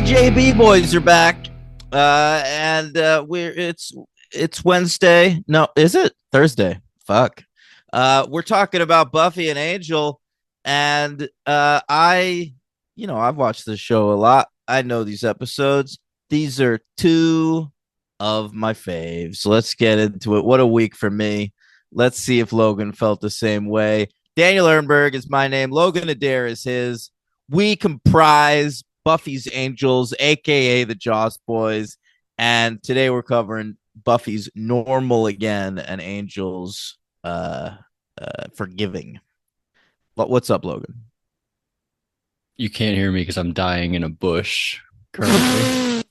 JB boys are back, and we're it's Wednesday. No, is it Thursday? Fuck. We're talking about Buffy and Angel, and I've watched this show a lot. I know these episodes. These are two of my faves. So let's get into it. What a week for me. Let's see if Logan felt the same way. Daniel Ehrenberg is my name. Logan Adair is his. We comprise Buffy's Angels, aka the Joss Boys, and today we're covering Buffy's Normal Again and Angels Forgiving. What's up, Logan? You can't hear me because I'm dying in a bush currently.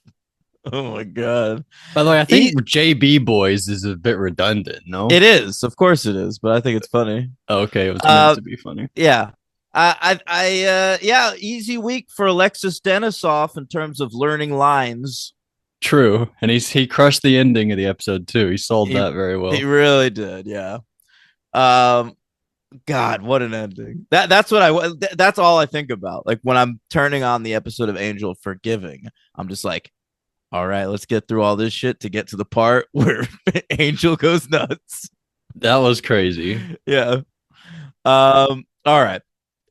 Oh my god. By the way, I think JB Boys is a bit redundant, no? It is, of course it is, but I think it's funny. Oh, okay, it was meant to be funny. Yeah. Yeah, easy week for Alexis Denisoff in terms of learning lines. True, and he crushed the ending of the episode too. He sold that very well. He really did, yeah. God, what an ending. That's all I think about. Like when I'm turning on the episode of Angel Forgiving, I'm just like, all right, let's get through all this shit to get to the part where Angel goes nuts. That was crazy. Yeah. All right.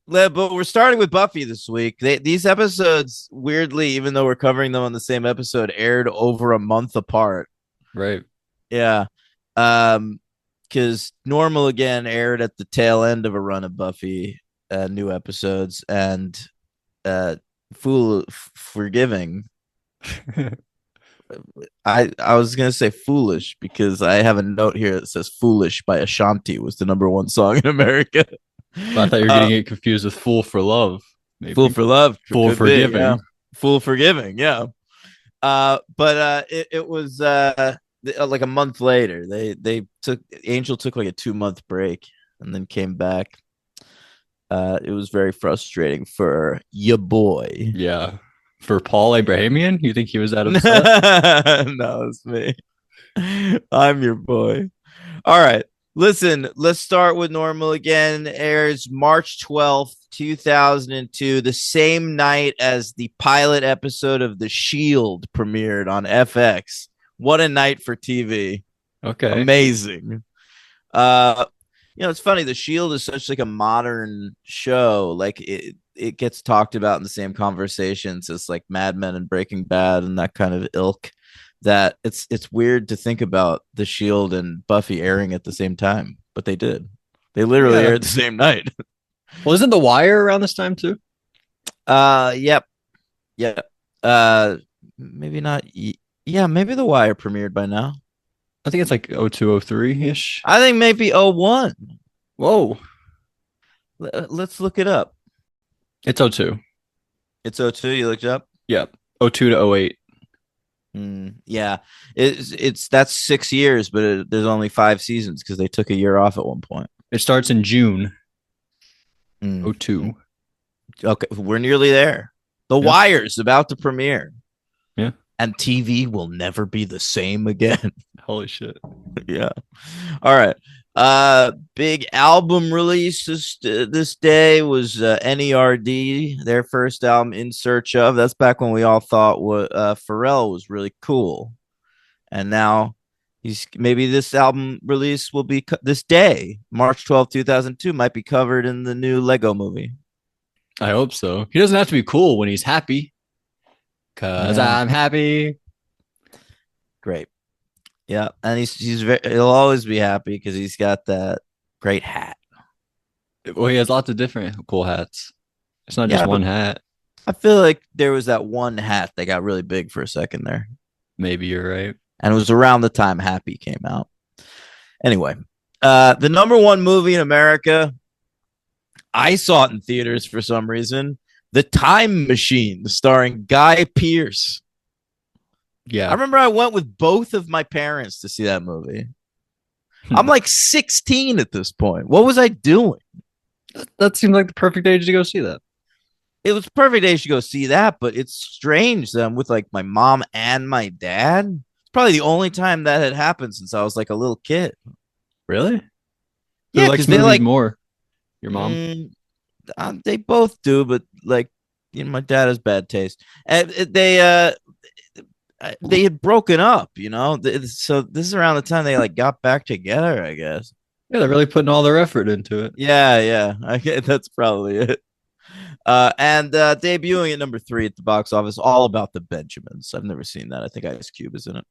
But we're starting with Buffy this week. These episodes, weirdly, even though we're covering them on the same episode, aired over a month apart. Right. Yeah. Because Normal Again aired at the tail end of a run of Buffy new episodes, and Forgiving. I was gonna say Foolish because I have a note here that says Foolish by Ashanti was the #1 song in America. But I thought you were getting it confused with Fool for Love. Maybe. Fool for Love. Fool Forgiving. Yeah. Fool Forgiving, yeah. But it was like a month later. Angel took like a 2-month break and then came back. It was very frustrating for your boy. Yeah. For Paul Abrahamian? You think he was that upset? No, it's me. I'm your boy. All right. Listen, let's start with Normal Again. Airs March 12th, 2002, the same night as the pilot episode of The Shield premiered on FX. What a night for TV. Okay. Amazing. It's funny. The Shield is such like a modern show. Like it gets talked about in the same conversations as like Mad Men and Breaking Bad and that kind of ilk. That it's weird to think about The Shield and Buffy airing at the same time, but they did. They literally aired the same night. Well, isn't The Wire around this time too? Yep. Maybe not. Yeah, maybe The Wire premiered by now. I think it's like 0203-ish. I think maybe 01. Whoa. Let's look it up. It's 02. It's 02. You looked it up? Yep. 02 to 08. Yeah, that's 6 years, but there's only 5 seasons because they took a year off at one point. It starts in June 02. Okay, we're nearly there. The Wire's about to premiere. Yeah, and TV will never be the same again. Holy shit. Yeah. All right. Big album release this day was NERD, their first album, In Search Of. That's back when we all thought Pharrell was really cool, and now maybe this album release will be this day, March 12th, 2002, might be covered in the new Lego movie. I hope so. He doesn't have to be cool when he's happy, because I'm happy. Great. Yeah, and he'll always be happy because he's got that great hat. Well, he has lots of different cool hats. It's not just one hat. I feel like there was that one hat that got really big for a second there. Maybe you're right. And it was around the time Happy came out. Anyway, the #1 movie in America, I saw it in theaters for some reason. The Time Machine, starring Guy Pearce. Yeah. I remember I went with both of my parents to see that movie. I'm like 16 at this point. What was I doing? That seemed like the perfect age to go see that. It was perfect age to go see that, but it's strange that I'm with like my mom and my dad. It's probably the only time that had happened since I was like a little kid. Really? Yeah, because they like more. Your mom? They both do, but like My dad has bad taste, and they had broken up. So this is around the time they like got back together, I guess. Yeah, they're really putting all their effort into it. Yeah, yeah. That's probably it. And debuting at number 3 at the box office, All About the Benjamins. I've never seen that. I think Ice Cube is in it.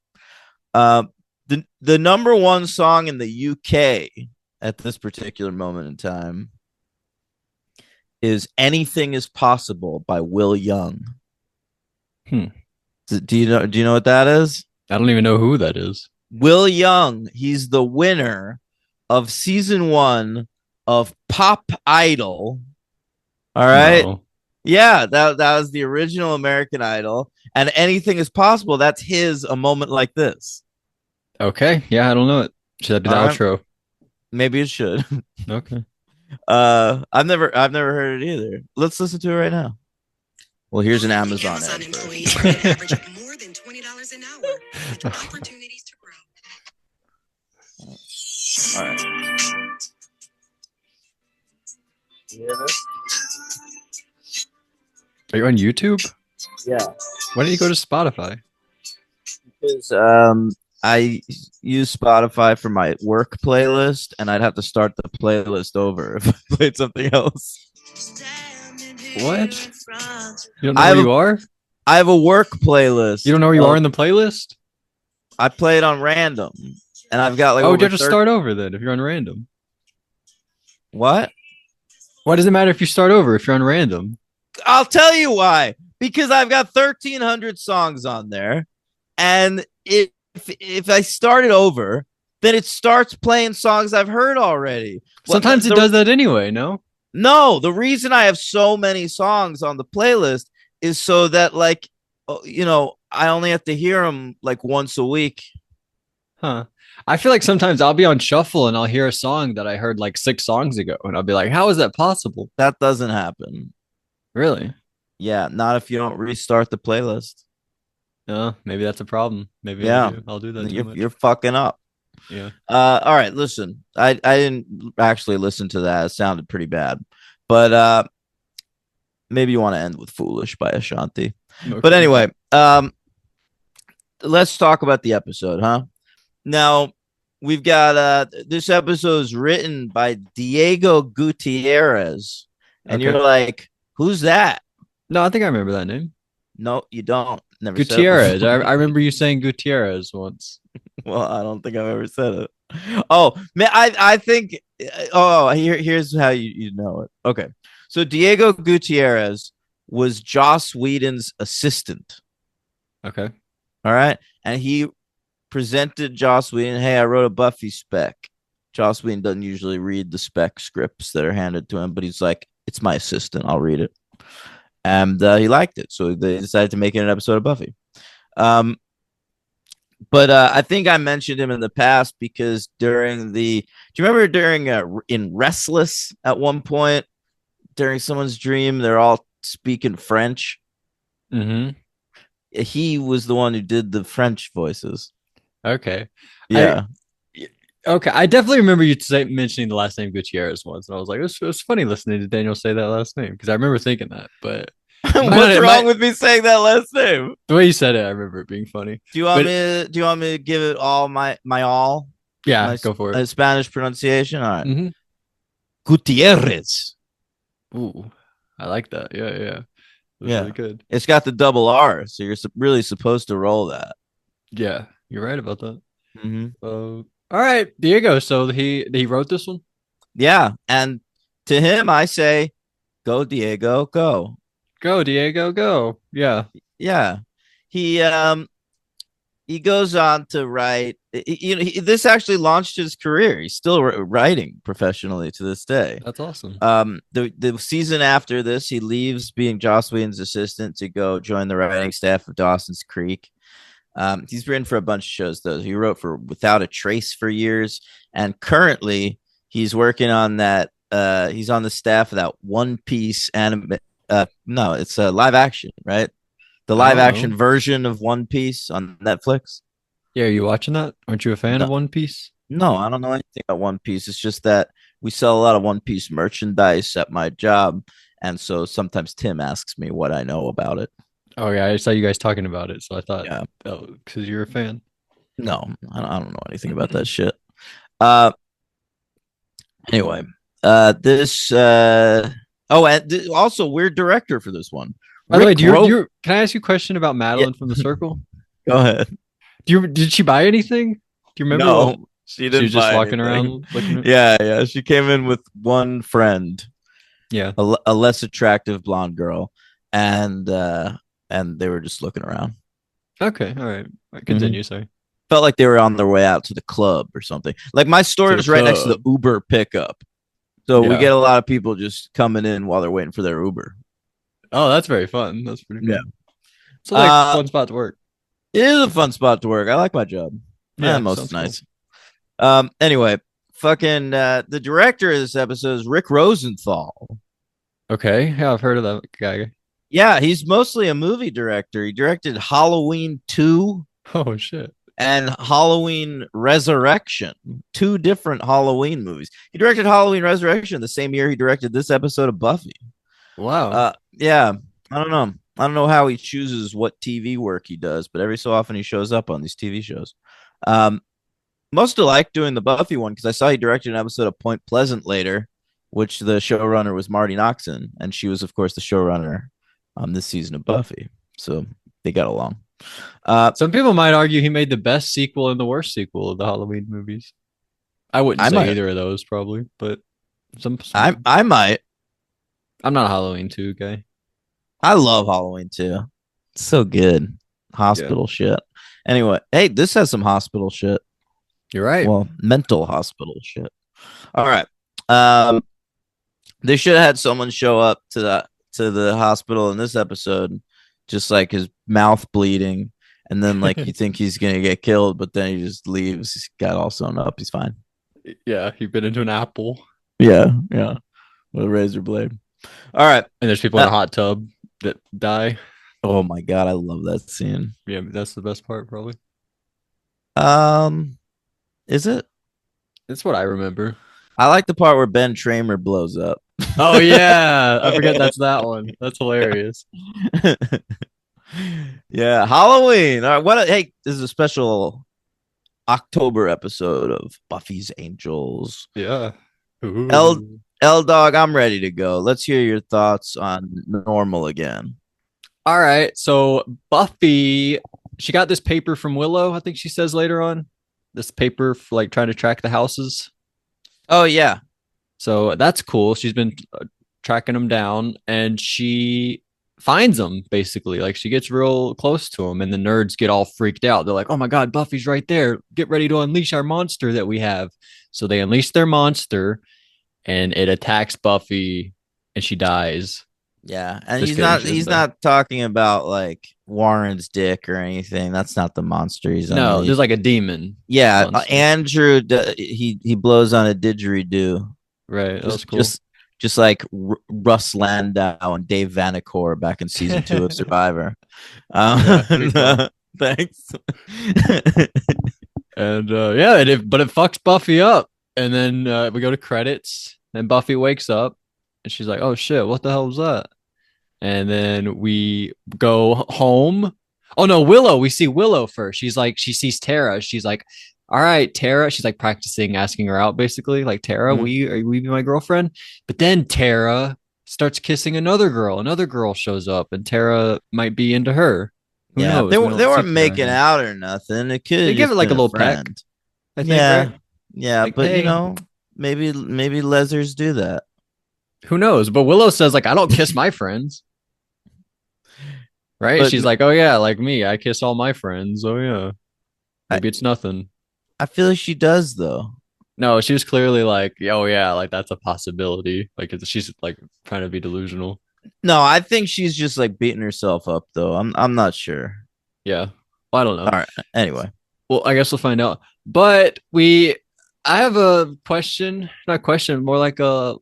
Uh, the number one song in the UK at this particular moment in time is "Anything Is Possible" by Will Young. Hmm. Do you know what that is? I don't even know who that is. Will Young, he's the winner of season 1 of Pop Idol. All right. No. Yeah, that was the original American Idol. And "Anything Is Possible." That's his "A Moment Like This." Okay. Yeah, I don't know it. Should I do the All right. outro? Maybe it should. Okay. I've never heard it either. Let's listen to it right now. Well, here's an Amazon ad. employees earn an average of more than $20 an hour with opportunities to grow. All right. You hear this? Are you on YouTube? Yeah. Why don't you go to Spotify? Because I use Spotify for my work playlist, and I'd have to start the playlist over if I played something else. What? You don't know I where have you are? I have a work playlist. You don't know where you are in the playlist? I play it on random, and I've got like Oh, over you have to start over then if you're on random. What? Why does it matter if you start over if you're on random? I'll tell you why. Because I've got 1,300 songs on there, and if I start it over, then it starts playing songs I've heard already. Sometimes it does that anyway, no? No, the reason I have so many songs on the playlist is so that like I only have to hear them like once a week. Huh. I feel like sometimes I'll be on shuffle and I'll hear a song that I heard like 6 songs ago, and I'll be like, how is that possible? That doesn't happen. Really? Yeah, not if you don't restart the playlist. Maybe that's a problem. Maybe Yeah, I'll do that too you're, much. you're fucking up. Yeah. All right, listen. I didn't actually listen to that. It sounded pretty bad. But maybe you want to end with "Foolish" by Ashanti. Okay. But anyway, let's talk about the episode, huh? Now, we've got this episode is written by Diego Gutierrez. And Okay. you're like, who's that? No, I think I remember that name. No, you don't. Never Gutierrez. said it I remember you saying Gutierrez once. Well, I don't think I've ever said it. Oh, man, I think here's how you know it. Okay. So Diego Gutierrez was Joss Whedon's assistant. Okay. All right. And he presented Joss Whedon, hey, I wrote a Buffy spec. Joss Whedon doesn't usually read the spec scripts that are handed to him, but he's like, it's my assistant. I'll read it. And he liked it. So they decided to make it an episode of Buffy. But I think I mentioned him in the past because do you remember during in Restless at one point, during someone's dream, they're all speaking French? Mm-hmm. He was the one who did the French voices. Okay. Yeah. Okay. I definitely remember you mentioning the last name Gutierrez once. And I was like, it was funny listening to Daniel say that last name because I remember thinking that. But What's wrong with me saying that last name? The way you said it, I remember it being funny. Do you want me to give it all my all? Yeah, go for it. Spanish pronunciation. All right. Mm-hmm. Gutierrez. Ooh, I like that. Yeah. Yeah. Really good. It's got the double R, so you're really supposed to roll that. Yeah, you're right about that. Mm-hmm. All right, Diego. So he wrote this one. Yeah, and to him, I say, go Diego, go. Go Diego, go. Yeah. He goes on to write. This actually launched his career. He's still writing professionally to this day. That's awesome. The season after this, he leaves being Joss Whedon's assistant to go join the writing staff of Dawson's Creek. He's written for a bunch of shows, though. He wrote for Without a Trace for years, and currently he's working on that. He's on the staff of that One Piece anime. No, it's a live action, right? The live action version of One Piece on Netflix. Yeah, are you watching that? Aren't you a fan of One Piece? No, I don't know anything about One Piece. It's just that we sell a lot of One Piece merchandise at my job, And so sometimes Tim asks me what I know about it. Oh yeah, I saw you guys talking about it, so I thought, Yeah. oh, because you're a fan. No, I don't know anything about that shit. Uh, anyway, this oh, and also weird director for this one. By the way, Rick do wrote. you can I ask you a question about Yeah, Madeline from the Circle? go ahead. Did she buy anything? Do you remember what No, she she didn't was just buy walking anything. around looking at? Yeah, yeah. She came in with one friend, Yeah. a less attractive blonde girl, and they were just looking around. Okay, all right. Hmm. Continue, sorry. Felt like they were on their way out to the club or something. Like my store To the is right next to the club. Uber pickup, so we Yeah. get a lot of people just coming in while they're waiting for their Uber. Oh, that's very fun. That's pretty Yeah. fun. So like Uh, fun spot to work. it is a fun spot to work. I like my job. Yeah, Most sounds cool. nights. Anyway, fucking the director of this episode is Rick Rosenthal. Okay. Yeah, I've heard of that guy. Yeah, he's mostly a movie director. He directed Halloween 2 Oh shit. and Halloween Resurrection, two different Halloween movies. He directed Halloween Resurrection the same year he directed this episode of Buffy. Wow. Yeah, I don't know. I don't know how he chooses what TV work he does, but every so often he shows up on these TV shows. Um, Most like doing the Buffy one because I saw he directed an episode of Point Pleasant later, which the showrunner was Marty Noxon, and she was, of course, the showrunner on this season of Buffy. So they got along. Uh, Some people might argue he made the best sequel and the worst sequel of the Halloween movies. I wouldn't I say might, either of those probably, but some I might. I'm not a Halloween 2 guy. I love Halloween too. It's so good. Yeah. Hospital shit. Anyway, hey, this has some hospital shit. You're right. Well, mental hospital shit. All right. Um, they should have had someone show up to the hospital in this episode, just like his mouth bleeding, and then like you think he's gonna get killed, but then he just leaves. He's got all sewn up. He's fine. Yeah, he bit into an apple. Yeah, yeah, with a razor blade. All right. And there's people in a hot tub that die. Oh my god, I love that scene. Yeah, that's the best part probably. Um, is it? That's what I remember. I like the part where Ben Tramer blows up. Oh yeah, I forget that's that one. That's hilarious. Yeah, Halloween. All right, hey, this is a special October episode of Buffy's Angels. Yeah. L Ooh. L Dog, I'm ready to go. Let's hear your thoughts on Normal again. All right. So Buffy, she got this paper from Willow, I think she says later on. This paper for like trying to track the houses. Oh yeah, So that's cool. She's been tracking them down and she finds them basically. Like she gets real close to them and the nerds get all freaked out. They're like, "Oh my god, Buffy's right there. Get ready to unleash our monster that we have." So they unleash their monster and it attacks Buffy and she dies. yeah, and Just kidding, she doesn't he's die. not talking about like Warren's dick or anything. That's not the monster he's No, there's unleashed. like a demon Yeah, monster. Andrew, he blows on a didgeridoo. Right. That was Just cool. just just like Russ Landau and Dave Vanacore back in season 2 of Survivor. Yeah, pretty fun. Thanks. And yeah, but it fucks Buffy up. And then we go to credits, and Buffy wakes up, and she's like, "Oh shit, what the hell was that?" And then we go home. Oh no, Willow. We see Willow first. She's like, she sees Tara. She's like, "All right, Tara." She's like practicing asking her out, basically. Like, Tara, Mhm. will you be my girlfriend? But then Tara starts kissing another girl. Another girl shows up, and Tara might be into her. Who Yeah, knows? We they don't see weren't Tara making again. out or nothing. It could They have give it just like been a a little peck, friend. I think, Yeah, right? yeah, Like, but you hey, know, maybe lezers do that. who knows? But Willow says, like, I don't kiss my friends, right? But She's like, oh yeah, like me, I kiss all my friends. Oh yeah, I maybe it's nothing. I feel like she does though. No, she was clearly like, oh yeah, like that's a possibility. Like she's like trying to be delusional. No, I think she's just like beating herself up though. I'm not sure. Yeah, well, I don't know. All right. Anyway. Well, I guess we'll find out. But I have a question, not a question, more like a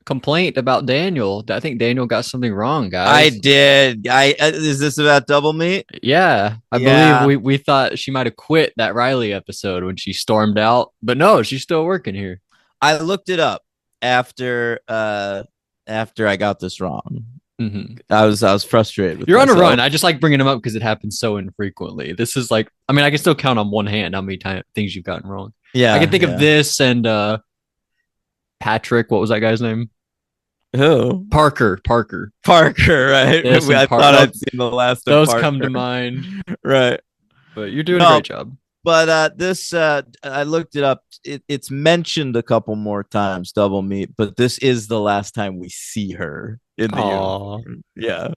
complaint about Daniel. I think Daniel got something wrong, I guys. did. I Is this about double meat? Yeah, I believe Yeah. we thought she might have quit that Riley episode when she stormed out, but no, she's still working here. I looked it up after after I got this wrong. Hmm. I was frustrated with You're on a run. myself. I just like bringing them up because it happens so infrequently. This is like, I mean, I can still count on one hand how many things you've gotten wrong. I can Yeah, think of yeah. this and Patrick. What was that guy's name? Who? Parker. Parker. Parker, right? This and I thought Those, I'd seen the last of those come to Parker. mind. Right. But you're doing a No, great job. but this I looked it up. It's mentioned a couple more times, double meet, but this is the last time we see her in the Aw. uniform. Yeah.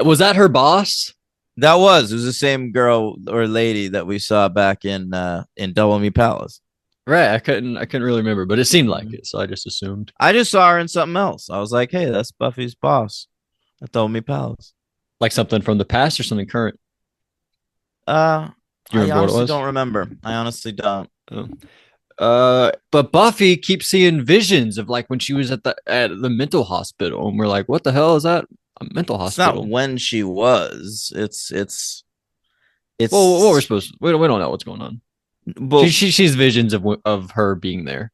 Was that her boss? It was the same girl or lady that we saw back in Double Me Palace. Right. I couldn't really remember, but it seemed like it, so I just assumed. I just saw her in something else. I was like, hey, that's Buffy's boss at Double Me Palace. Like something from the past or something current. Uh Do you I remember what it honestly was? don't remember. I honestly don't. Oh. But Buffy keeps seeing visions of like when she was at the mental hospital, and we're like, what the hell is that? A mental It's not hospital? when she was. Well, what we're It's supposed to, we don't know what's going on. She, well, she she's visions of her being there.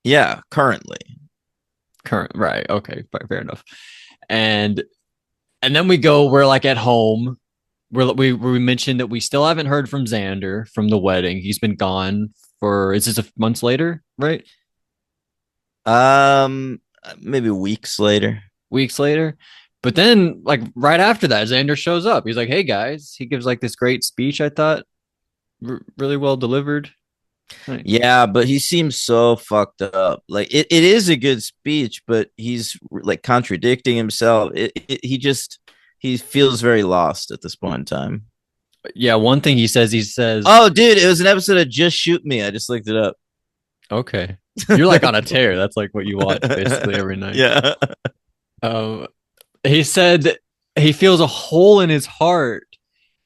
yeah, currently. Current, right? Okay, fair enough. And and then we're like at home. We mentioned that we still haven't heard from Xander from the wedding. He's been gone for is this a months later, right? Maybe weeks later. Weeks later. But then, like right after that, Xander shows up. He's like, "Hey guys," he gives like this great speech. I thought really well delivered. Right. Yeah, but he seems so fucked up. Like it is a good speech, but he's like contradicting himself. He feels very lost at this point in time. Yeah, one thing he says, Oh, dude, it was an episode of Just Shoot Me. I just looked it up. "Okay, you're like on a tear." That's like what you watch basically every night. Yeah. Um, he said he feels a hole in his heart,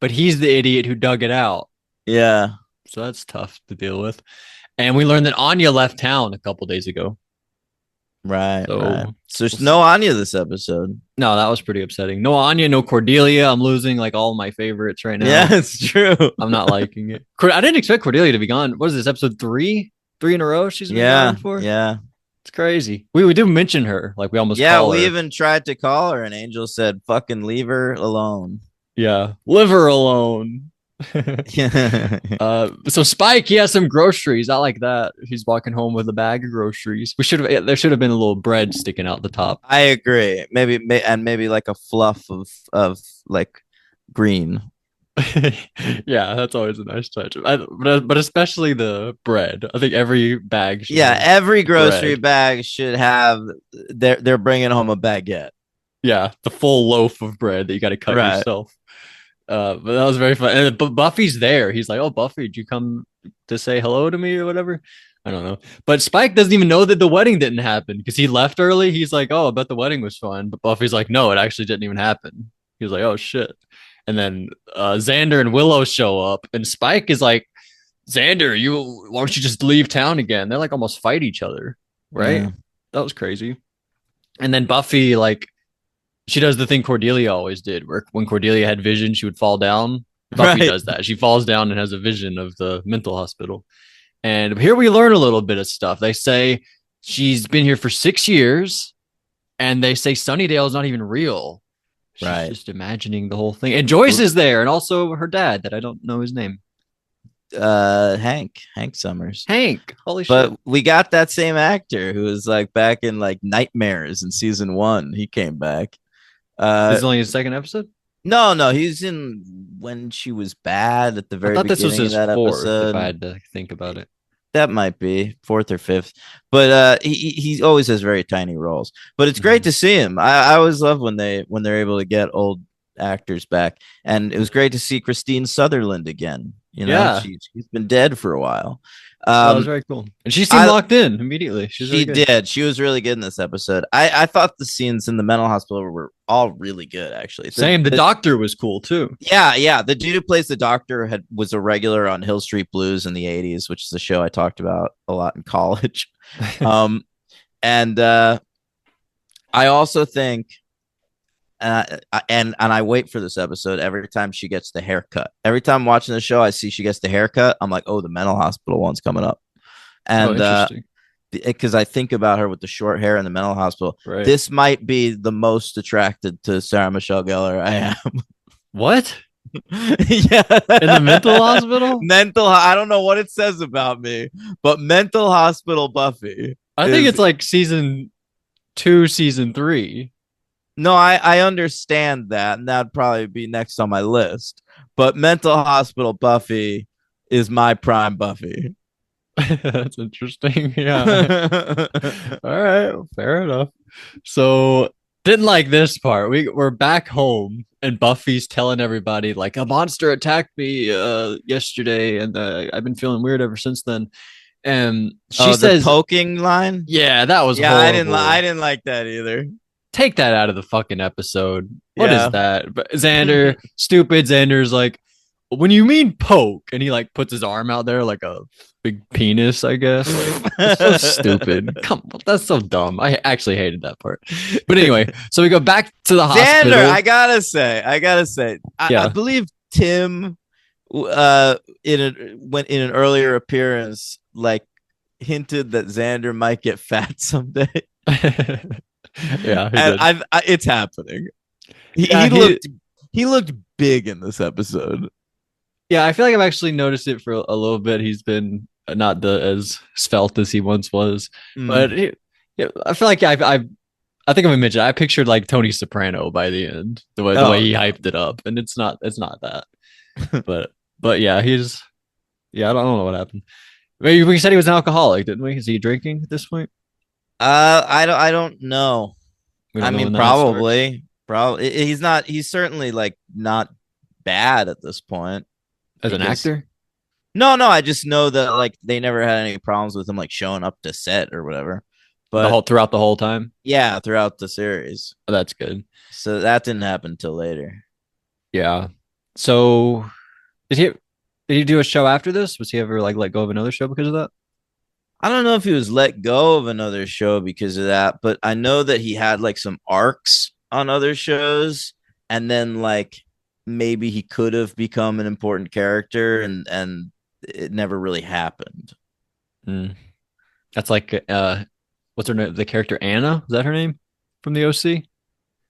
but he's the idiot who dug it out. Yeah. So that's tough to deal with. And we learned that Anya left town a couple days ago. Right, right. So So there's no Anya this episode. no, that was pretty upsetting. No Anya, no Cordelia. I'm losing like all my favorites right Yeah, now. it's true. I'm not liking it. I didn't expect Cordelia to be gone. What is this, episode three? Three in a row she's been Yeah, gone for? yeah. It's crazy. We do mention her. Like we almost Yeah, call we her. even tried to call her, and Angel said, fucking leave her alone. Yeah. Live her alone. Yeah. So Spike, he has some groceries. I like that. He's walking home with a bag of groceries. There should have been a little bread sticking out the top. I agree. Maybe like a fluff of like green. Yeah, that's always a nice touch. But especially the bread. I think every bag should Yeah, have every grocery bread. bag should have. They're bringing home a baguette. Yeah, the full loaf of bread that you got to cut Right. yourself. But that was very fun. But Buffy's there. He's like, "Oh, Buffy, did you come to say hello to me or whatever?" I don't know. But Spike doesn't even know that the wedding didn't happen because he left early. He's like, "Oh, I bet the wedding was fun." But Buffy's like, "No, it actually didn't even happen." He was like, "Oh shit." And then Xander and Willow show up, and Spike is like, "Xander, why don't you just leave town again?" They're like almost fight each other, right? Yeah. That was crazy. And then Buffy like she does the thing Cordelia always did, where when Cordelia had vision, she would fall down. Buffy Right. does that. She falls down and has a vision of the mental hospital. And here we learn a little bit of stuff. They say she's been here for 6 years, and they say Sunnydale is not even real. She's Right. just imagining the whole thing. And Joyce is there, and also her dad, that I don't know his name. Hank Summers. Hank. Holy shit. But we got that same actor who was like back in like Nightmares in season 1. He came back. This is only his second episode? No, he's in When She Was Bad at the I very thought this was beginning of his that fourth, episode. if I had to think about it. That might be fourth or fifth, but he always has very tiny roles. But it's great Mhm. to see him. I always love when they're able to get old actors back, and it was great to see Christine Sutherland again. You know, Yeah. she's been dead for a while. That was very cool. And she seemed I locked in immediately. She was really She good. did. She was really good in this episode. I thought the scenes in the mental hospital were all really good, actually. Same. The doctor was cool too. Yeah. The dude who plays the doctor was a regular on Hill Street Blues in the '80s, which is a show I talked about a lot in college. Um, and I also think, and I wait for this episode every time she gets the haircut. Every time I'm watching the show, I see she gets the haircut. I'm like, oh, the mental hospital one's coming up. Oh, And interesting. because I think about her with the short hair in the mental hospital. Right. This might be the most attracted to Sarah Michelle Gellar I am. What? Yeah. In the mental hospital? I don't know what it says about me, but mental hospital Buffy I think is it's like season 2, season 3. no, I understand that, and that'd probably be next on my list. But mental hospital Buffy is my prime Buffy. That's interesting. Yeah. All right. Fair enough. So didn't like this part. We're back home and Buffy's telling everybody like a monster attacked me yesterday and I've been feeling weird ever since then. And she Oh, the says, poking line? "Yeah, that was Yeah, I horrible. didn't like that either. Take that out of the fucking episode. What is Yeah. that?" But Xander, stupid Xander's like, when you mean poke, and he like puts his arm out there like a big penis, I guess. Like it's so stupid. Come on, that's so dumb. I actually hated that part. But anyway, so we go back to the Xander, hospital. I gotta say, I Yeah. believe Tim in an earlier appearance like hinted that Xander might get fat someday. Yeah, he And did. it's happening. He, Yeah, he looked he looked big in this episode. yeah, I feel like I've actually noticed it for a little bit. He's been not the as svelte as he once was, but Mm. yeah, I feel like I think I've mentioned I pictured like Tony Soprano by the end, the way Oh he no. hyped it up, and it's not that. But yeah, I don't know what happened. We said he was an alcoholic, didn't we? Is he drinking at this point? I don't know. We I don't know mean, when that starts. probably he's not. He's certainly like not bad at this point As an because actor? no, I just know that like they never had any problems with him like showing up to set or whatever. The But whole throughout the whole time? yeah, throughout the series, Oh, that's good. so that didn't happen till later. Yeah. So did he did he do a show after this? Was he ever like let go of another show because of that? I don't know if he was let go of another show because of that, but I know that he had like some arcs on other shows, and then like maybe he could have become an important character, and it never really happened. Mm. That's like what's her name? The character Anna? Is that her name from the OC?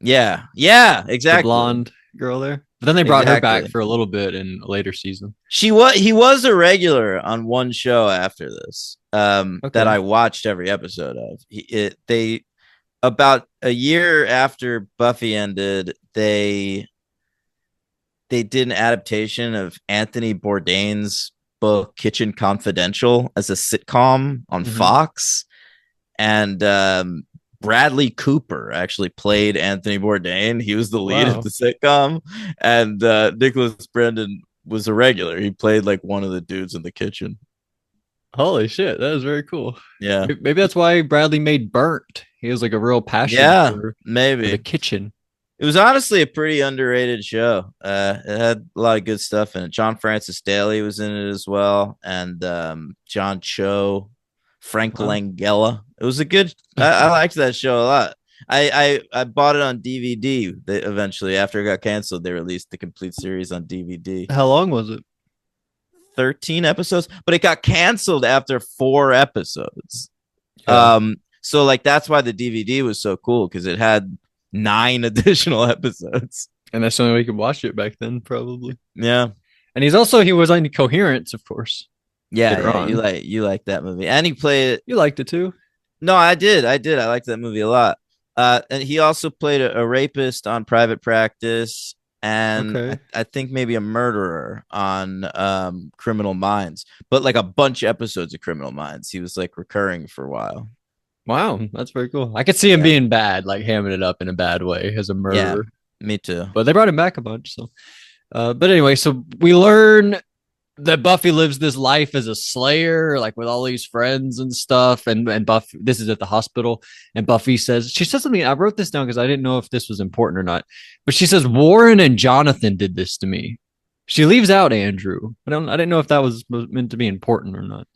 Yeah, The exactly, blonde girl there. But then they brought her back exactly. for a little bit in a later season. He was a regular on one show after this, that Okay. I watched every episode of. They about a year after Buffy ended, they did an adaptation of Anthony Bourdain's book Kitchen Confidential as a sitcom on Hmm. Fox, and Bradley Cooper actually played Anthony Bourdain. He was the lead of Wow. the sitcom, and Nicholas Brendon was a regular. He played like one of the dudes in the kitchen. Holy shit, that is very cool. Yeah, Maybe that's why Bradley made Burnt. He has like a real passion yeah, for the maybe. kitchen. It was honestly a pretty underrated show. It had a lot of good stuff in it. John Francis Daly was in it as well, and John Cho, Frank Wow. Langella. It was a good. I liked that show a lot. I bought it on DVD. Eventually, after it got canceled, they released the complete series on DVD. How long was it? 13 episodes, but it got canceled after 4 episodes. Yeah. So like that's why the DVD was so cool because it had 9 additional episodes. And that's the only way you could watch it back then, probably. Yeah. And he was on Coherence, of course, Yeah, later yeah, on. you like that movie, and he played it. You liked it too. No, I did. I liked that movie a lot. And he also played a rapist on Private Practice, and Okay. I think maybe a murderer on Criminal Minds, but like a bunch of episodes of Criminal Minds. He was like recurring for a while. Wow, that's very cool. I could see him Yeah, being bad, like hamming it up in a bad way as a yeah, murderer. me too. But they brought him back a bunch. So, but anyway, so we learn that Buffy lives this life as a slayer, like with all these friends and stuff. And Buffy, this is at the hospital, and Buffy she says something. I wrote this down because I didn't know if this was important or not. But she says Warren and Jonathan did this to me. She leaves out Andrew. I didn't know if that was meant to be important or not.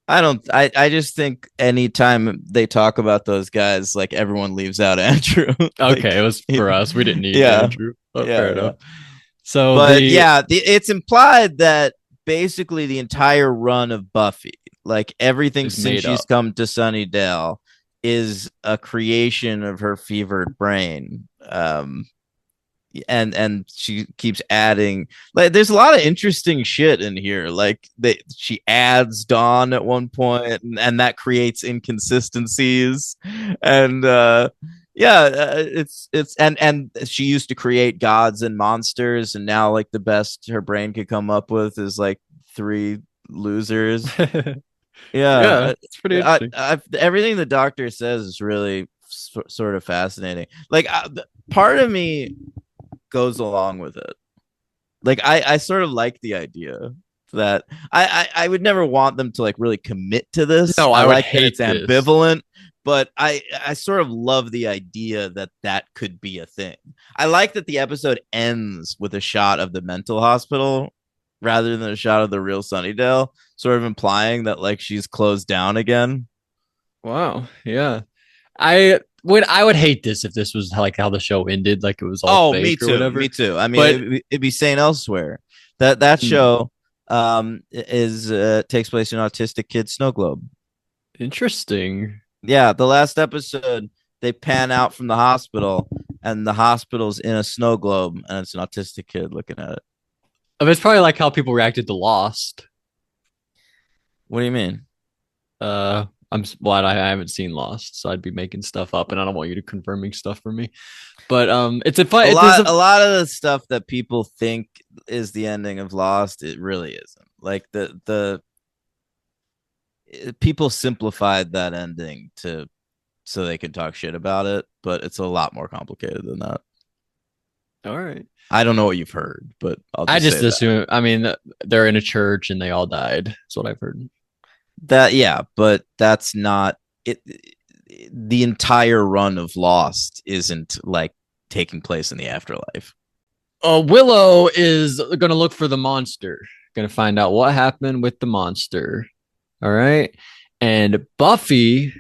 I don't. I just think anytime they talk about those guys, like everyone leaves out Andrew. Okay, Like, it was for us. We didn't need yeah, Andrew. Oh, fair yeah, yeah. enough. So But the yeah, it's implied that basically the entire run of Buffy, Like everything Is since made she's up. come to Sunnydale is a creation of her fevered brain. And she keeps adding, like, there's a lot of interesting shit in here, like she adds Dawn at one point, and that creates inconsistencies. And yeah, it's and she used to create gods and monsters, and now like the best her brain could come up with is like three losers. Yeah, Yeah, it's pretty interesting. everything the doctor says is really sort of fascinating. Like part of me goes along with it. Like I sort of like the idea that I would never want them to like really commit to this. No, I I would like that it's hate this. ambivalent, but I sort of love the idea that that could be a thing. I like that the episode ends with a shot of the mental hospital rather than a shot of the real Sunnydale, sort of implying that like she's closed down again. Wow. Yeah. I would hate this if this was like how the show ended, like it was all Oh, me fake or too. Me whatever. too. I mean, But it'd be Saint Elsewhere. That mm, show is takes place in autistic kid snow globe. interesting. Yeah, the last episode they pan out from the hospital, and the hospital's in a snow globe, and it's an autistic kid looking at it. I mean, it's probably like how people reacted to Lost. What do you mean? I'm glad I haven't seen Lost, so I'd be making stuff up, and I don't want you to confirming stuff for me. But it's a fun. It is a A lot of the stuff that people think is the ending of Lost, it really isn't. Like the people simplified that ending to so they could talk shit about it, but it's a lot more complicated than that. all right. I don't know what you've heard, but I'll I just just say that. assume. I mean, they're in a church and they all died. That's what I've heard. That yeah, but that's not it. The entire run of Lost isn't like taking place in the afterlife. Willow is going to look for the monster. Going to find out what happened with the monster. All right. And Buffy,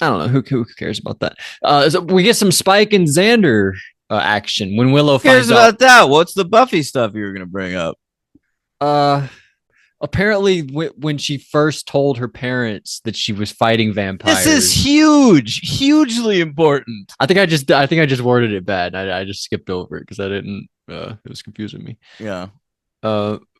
I don't know who cares about that. So we get some Spike and Xander action when Willow Who cares finds out. about that? What's the Buffy stuff you were gonna bring up? Uh, apparently, when she first told her parents that she was fighting This is vampires, huge, hugely important. I think I just worded it bad. I just skipped over it because I didn't. It was confusing me. Yeah.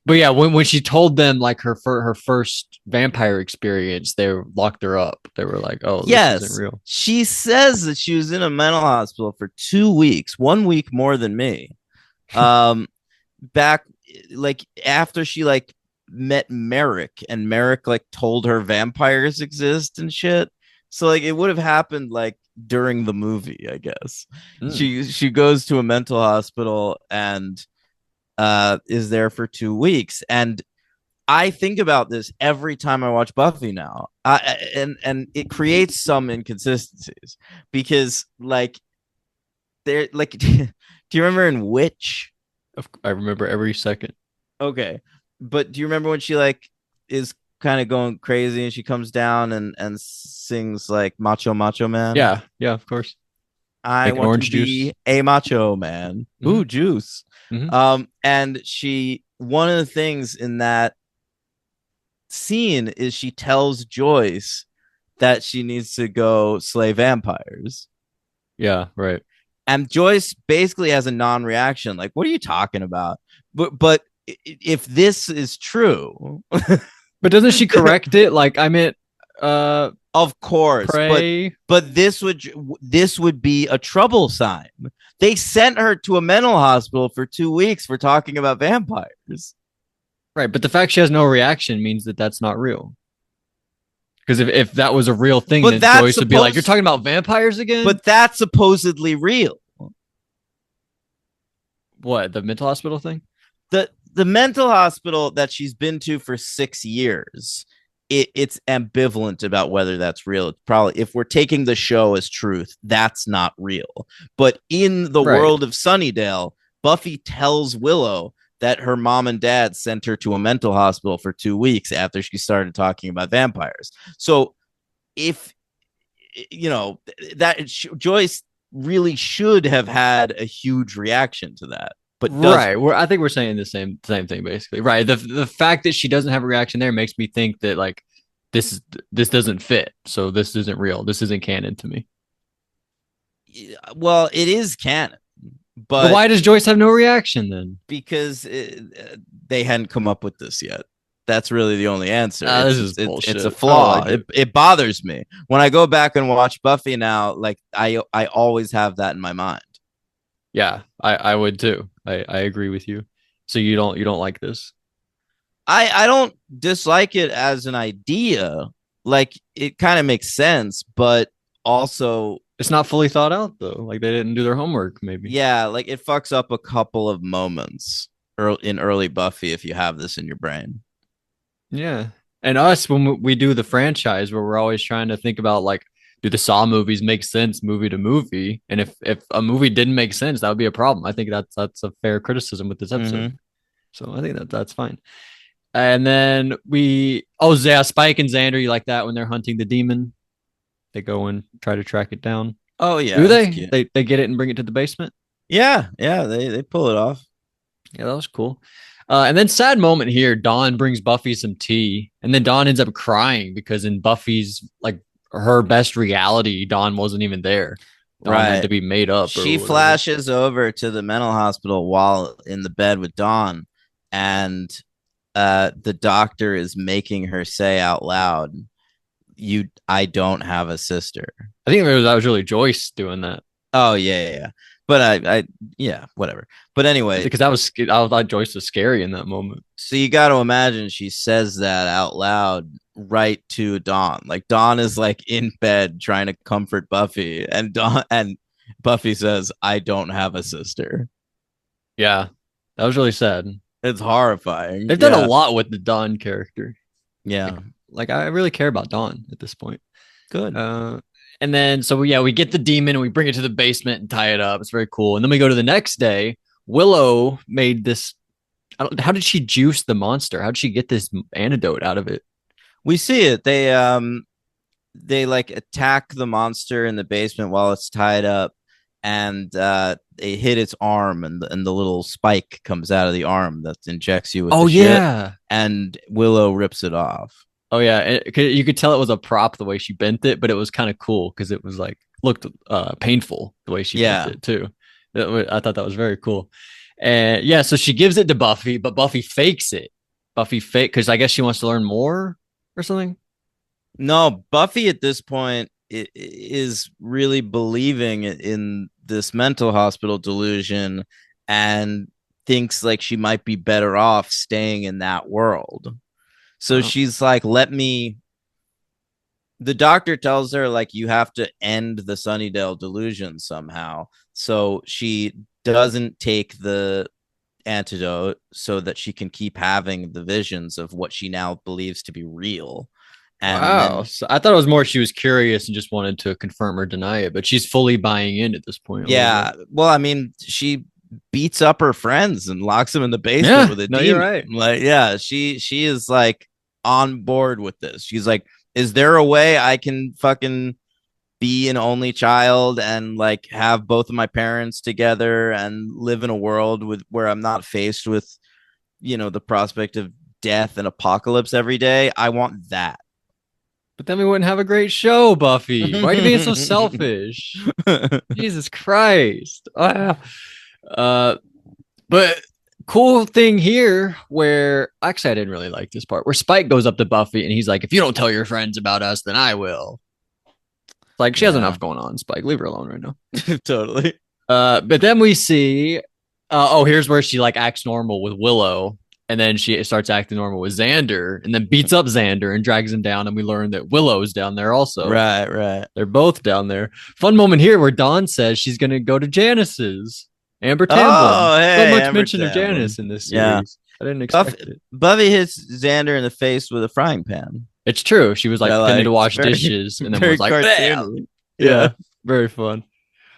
But yeah, when she told them like her first vampire experience, they locked her up. They were like, "Oh, this isn't Yes, real." she says that she was in a mental hospital for 2 weeks, 1 week more than me. Um, back like after she like met Merrick, and Merrick like told her vampires exist and shit. So like it would have happened like during the movie, I guess. Mm. She goes to a mental hospital and is there for 2 weeks. And I think about this every time I watch Buffy now. And it creates some inconsistencies because like they're like do you remember in Witch? I remember every second. Okay. But do you remember when she like is kind of going crazy and she comes down and sings like Macho Macho Man? Yeah, yeah, of course. I Making want to orange juice. be a macho man. Hmm. Ooh, juice. Hmm. And she one of the things in that scene is she tells Joyce that she needs to go slay vampires. Yeah, right. And Joyce basically has a non-reaction, like, what are you talking about? But if this is true, But doesn't she correct it? Like I meant, uh, of course, pray. but this would be a trouble sign. They sent her to a mental hospital for 2 weeks for talking about vampires. Right, but the fact she has no reaction means that that's not real. Because if that was a real thing, But then that's Joyce would be like, "You're supposed talking about vampires again? but that's supposedly real. What, the mental hospital thing?" The mental hospital that she's been to for 6 years, it's ambivalent about whether that's real. It's probably, if we're taking the show as truth, that's not real. But in the Right. world of Sunnydale, Buffy tells Willow that her mom and dad sent her to a mental hospital for 2 weeks after she started talking about vampires. So if you know that Joyce really should have had a huge reaction to that. but does Right. I think we're saying the same thing basically. Right. The fact that she doesn't have a reaction there makes me think that like this doesn't fit. So this isn't real. This isn't canon to me. well, it is canon, But but why does Joyce have no reaction then? because they hadn't come up with this yet. That's really the only answer. This is It's a bullshit. I don't flaw. like it. It bothers me when I go back and watch Buffy now. Like I always have that in my mind. Yeah, I would too. I agree with you. So you don't like this? I don't dislike it as an idea. Like it kind of makes sense, but also It's not fully thought out though. Like they didn't do their homework, maybe. yeah, like it fucks up a couple of moments in early Buffy if you have this in your brain. Yeah. And us when we do the franchise where we're always trying to think about like, do the Saw movies make sense movie to movie? And if a movie didn't make sense, that would be a problem. I think that's a fair criticism with this episode. Mm-hmm. So I think that's fine. And then yeah, Spike and Xander, you like that when they're hunting the demon? They go and try to track it down. Oh yeah, Do that's they? cute. They get it and bring it to the basement? Yeah, they pull it off. Yeah, that was cool. And then sad moment here, Dawn brings Buffy some tea, and then Dawn ends up crying because in Buffy's like her best reality, Dawn wasn't even there. Dawn had Right. to be made up or She whatever. flashes over to the mental hospital while in the bed with Dawn, and the doctor is making her say out loud, I don't have a sister." I think that was really Joyce doing that Oh yeah. But yeah, whatever. But anyway, because I thought Joyce was scary in that moment. so you got to imagine she says that out loud right to Dawn. Like Dawn is like in bed trying to comfort Buffy, and Buffy says, "I don't have a sister." Yeah, that was really sad. It's horrifying. They've done a lot with the Dawn character. Yeah. Like I really care about Dawn at this point. Good. And then we get the demon and we bring it to the basement and tie it up. It's very cool. And then we go to the next day. Willow made this. How did she juice the monster? How did she get this antidote out of it? We see it. They like attack the monster in the basement while it's tied up, and they hit its arm, and the little spike comes out of the arm that injects you with Oh the shit, yeah. and Willow rips it off. Oh yeah. You could tell it was a prop the way she bent it, but it was kind of cool because it was like looked painful the way she bent it too. I thought that was very cool. And yeah, so she gives it to Buffy, but Buffy fakes it. Buffy fake because I guess she wants to learn more or something. No, Buffy at this point is really believing in this mental hospital delusion and thinks like she might be better off staying in that world. So she's like, the doctor tells her like you have to end the Sunnydale delusion somehow. So she doesn't take the antidote so that she can keep having the visions of what she now believes to be real. And wow. So I thought it was more she was curious and just wanted to confirm or deny it, but she's fully buying in at this point. Yeah. Well, I mean, she beats up her friends and locks them in the basement with a demon. You're right. Like, yeah, she is like on board with this. She's like, is there a way I can fucking be an only child and like have both of my parents together and live in a world where I'm not faced with, the prospect of death and apocalypse every day? I want that. But then we wouldn't have a great show, Buffy. Why are you being so selfish? Jesus Christ. But cool thing here where actually I didn't really like this part where Spike goes up to Buffy and he's like, if you don't tell your friends about us, then I will. Like she has enough going on, Spike. Leave her alone right now. Totally. But then we see here's where she like acts normal with Willow. And then she starts acting normal with Xander and then beats up Xander and drags him down. And we learn that Willow's down there also. Right. They're both down there. Fun moment here where Dawn says she's going to go to Janice's. Amber Tamblyn. Oh, hey, so much Amber mention Tamblyn. of Janice in this series. Yeah. I didn't expect it. Buffy hits Xander in the face with a frying pan. It's true. She was like pretending to wash dishes and then was like, cartoony. Yeah. Very fun.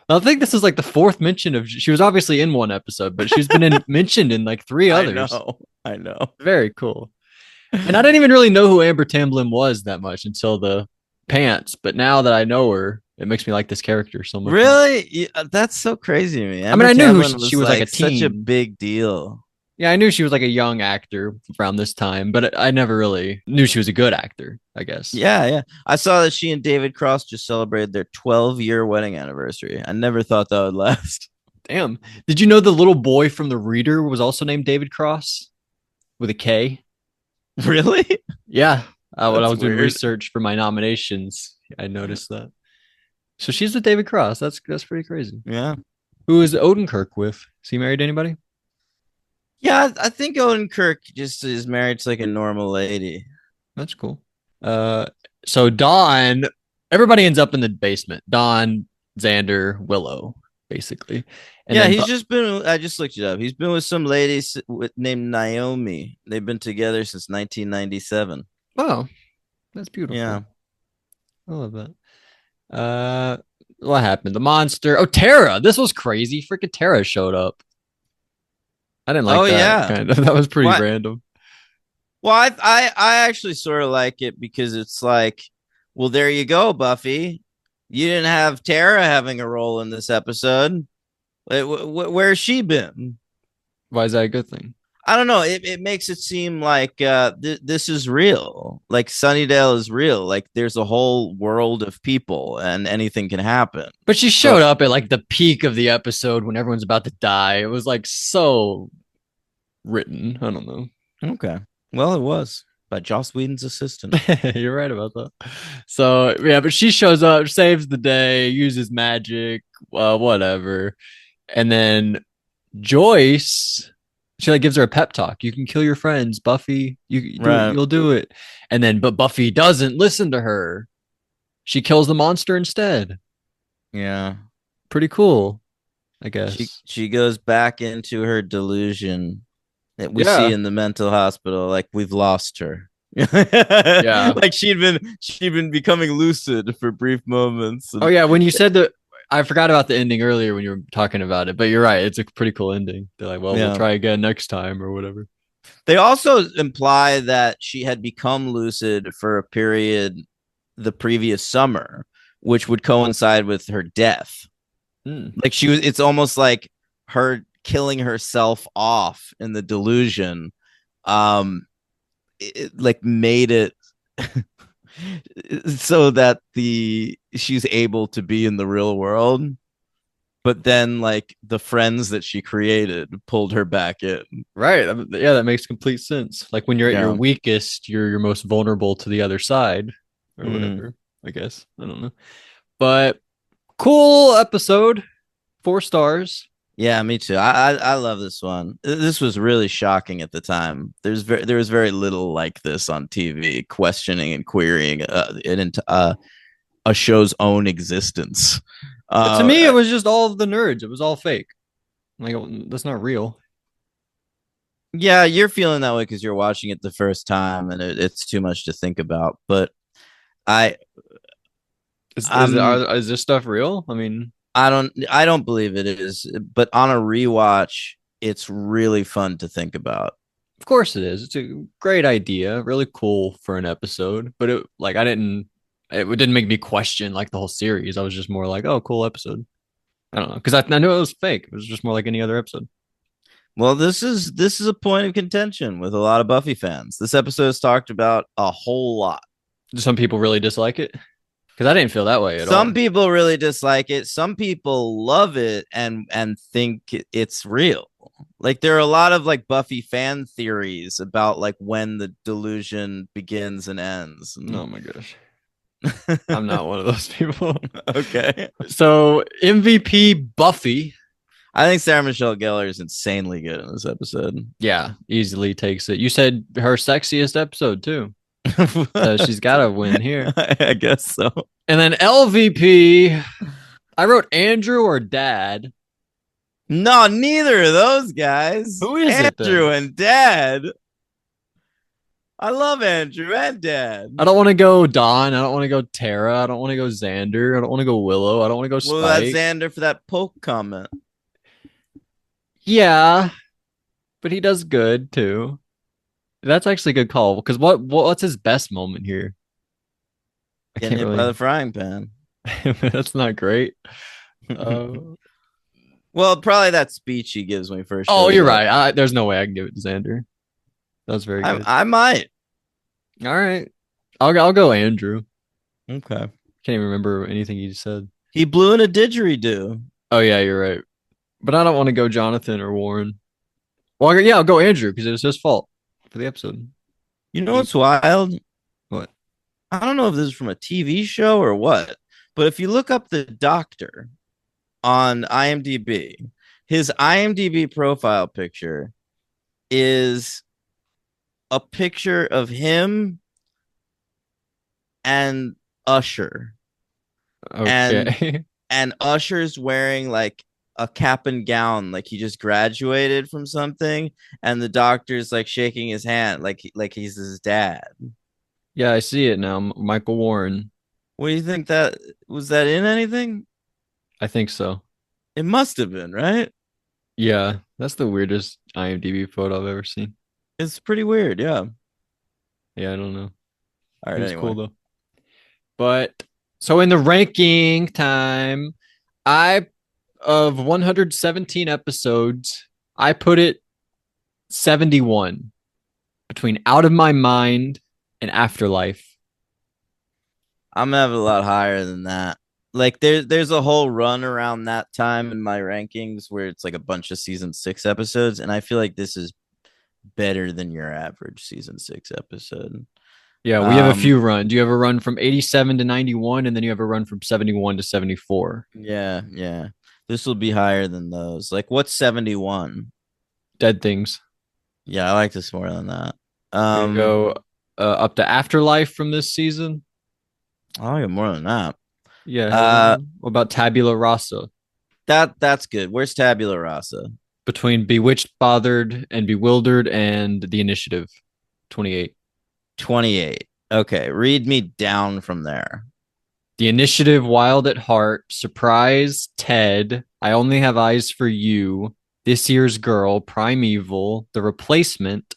I think this is like the fourth mention of she was obviously in one episode, but she's been mentioned in like three others. I know. Very cool. And I didn't even really know who Amber Tamblyn was that much until the pants. But now that I know her, It makes me like this character so much more. Really? That's so crazy to me. I mean, Emma I knew who Tamlin she was was like a like such a teen. big deal. Yeah, I knew she was like a young actor around this time, but I never really knew she was a good actor, I guess. Yeah, yeah. I saw that she and David Cross just celebrated their 12-year wedding anniversary. I never thought that would last. Damn. Did you know the little boy from The Reader was also named David Cross with a K? Really? Yeah. When I That's was doing weird. research for my nominations, I noticed that. So she's with David Cross. That's pretty crazy. Yeah. Who is Odenkirk with? Is he married to anybody? Yeah, I think Odenkirk just is married to like a normal lady. That's cool. Uh, so Dawn, everybody ends up in the basement. Dawn, Xander, Willow, basically, and Yeah, then he's just been. I just looked it up. He's been with some lady named Naomi. They've been together since 1997. oh, that's Yeah. beautiful. I love that. Uh, what happened? The monster. Oh, Tara. This was crazy. Freaking Tara showed up. I didn't Oh like that. yeah. Kind of. That was pretty What? random. Well, I actually sort of like it because it's like, well, there you go, Buffy. You didn't have Tara having a role in this episode. Where's she been? Why is that a good thing? I don't know. It makes it seem like this is real. Like Sunnydale is real. Like there's a whole world of people and anything can happen. But she showed But up at like the peak of the episode when everyone's about to die. It was like so written. I don't know. okay. Well, it was by Joss Whedon's assistant. You're right about that. So yeah, but she shows up, saves the day, uses magic, whatever, and then Joyce, she like gives her a pep talk. You can kill your friends, Buffy. You do it. Right. You'll do it. And then, but Buffy doesn't listen to her. She kills the monster instead. Yeah. Pretty cool, I She guess. she goes back into her delusion that we see Yeah, in the mental hospital. Like we've lost her. yeah. Like she'd been becoming lucid for brief moments. Oh And yeah, when you said that, I forgot about the ending earlier when you were talking about it. But you're right. It's a pretty cool ending. They're like, well, we'll yeah. try again next time or whatever. They also imply that she had become lucid for a period the previous summer, which would coincide with her death. Hmm. Like she was, it's almost like her killing herself off in the delusion. Like made it so that the she's able to be in the real world, but then like the friends that she created pulled her back in. Right. Yeah, that makes complete sense. Like when you're at your Yeah. weakest, you're most vulnerable to the other side or Mm. whatever. I guess. I don't know. But cool episode. 4 stars. Yeah, me too. I love this one. This was really shocking at the time. There was very little like this on TV, questioning and querying a show's own existence. To me, it Uh, was just all of the nerds. It was all fake. Like that's not real. yeah, you're feeling that way because you're watching it the first time, and it's too much to think about. But I, I'm Is this stuff real? I mean, I don't believe it is. But on a rewatch, it's really fun to think about. of course it is. It's a great idea, really cool for an episode. But it like it didn't make me question like the whole series. I was just more like, oh, cool episode. I don't know because I knew it was fake. It was just more like any other episode. Well, this is a point of contention with a lot of Buffy fans. This episode is talked about a whole lot. Do some people really dislike it? Because I didn't feel that way at Some all. people really dislike it. Some people love it and think it's real. Like there are a lot of like Buffy fan theories about like when the delusion begins and ends. Oh my gosh. I'm not one of those people. Okay. So MVP Buffy, I think Sarah Michelle Gellar is insanely good in this episode. yeah, easily takes it. You said her sexiest episode too. So she's got to win here. I guess so. And then LVP, I wrote Andrew or Dad. No, neither of those guys. Who is it Andrew then? and Dad. I love Andrew and Dad. I don't want to go Don. I don't want to go Tara. I don't want to go Xander. I don't want to go Willow. I don't want to go Well, that's Spike. Xander for that poke comment. Yeah, but he does good too. That's actually a good call because what's his best moment here? I Getting can't hit by really. the frying pan. That's not great. Uh, Well, probably that speech he gives when he first oh, shows you're up. right. There's no way I can give it to Xander. That was very good. I might. All right. I'll go Andrew. Okay. Can't even remember anything he said. He blew in a didgeridoo. Oh yeah, you're right. But I don't want to go Jonathan or Warren. Well, yeah, I'll go Andrew because it was his fault for the episode. You know He what's wild? what? I don't know if this is from a TV show or what, but if you look up the doctor on IMDb, his IMDb profile picture is a picture of him and Usher. And Okay. Usher's wearing like a cap and gown, like he just graduated from something, and the doctor's like shaking his hand, like he's his dad. Yeah, I see it now. Michael Warren. What do you think that was that in anything? I think so. It must have been, right? Yeah, that's the weirdest IMDb photo I've ever seen. It's pretty weird, yeah. Yeah, I don't know. All It right, was cool anyway. though. But so in the ranking time, I of 117 episodes, I put it 71 between Out of My Mind and Afterlife. I'm gonna have it a lot higher than that. Like there's a whole run around that time in my rankings where it's like a bunch of season 6 episodes, and I feel like this is better than your average season 6 episode. Yeah, we have a Um few runs. You have a run from 87 to 91, and then you have a run from 71 to 74. yeah, yeah. This will be higher than those. Like what's 71? Dead Things. Yeah, I like this more than that. You gonna go up to Afterlife from this season? I like it more than that. Yeah, hell Uh yeah. What about Tabula Rasa? that's good. Where's Tabula Rasa? Between Bewitched, Bothered, and Bewildered and The Initiative, 28. 28. Okay, read me down from there. The Initiative, Wild at Heart, Surprise, Ted, I Only Have Eyes for You, This Year's Girl, Primeval, The Replacement.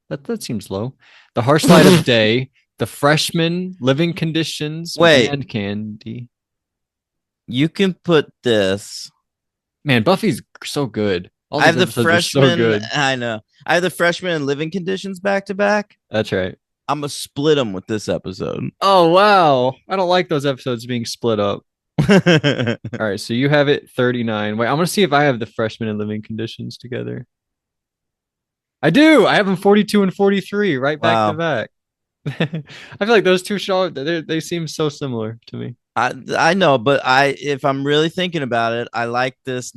That seems low. The Harsh Light of Day, The Freshman, Living Conditions, Wait, Man Candy. you can put this. Man, Buffy's so good. All I these have the episodes are so freshman. good. I know. I have the freshman and living conditions back to back. That's right. I'm gonna split them with this episode. Oh wow. I don't like those episodes being split up. All right, so you have it 39. Wait, I'm gonna see if I have the freshman and living conditions together. I do. I have them 42 and 43 right back to Wow. back. I feel like those two show they seem so similar to me. I know, but if I'm really thinking about it, I like this.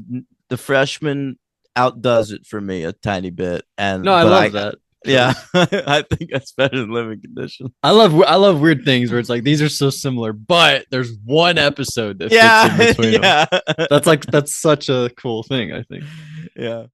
The freshman outdoes it for me a tiny bit, No, and I but love that yeah, choice. I think that's better than living conditions. I love weird things where it's like these are so similar, but there's one episode that fits in Yeah, between them. yeah, That's such a cool thing, I think. yeah.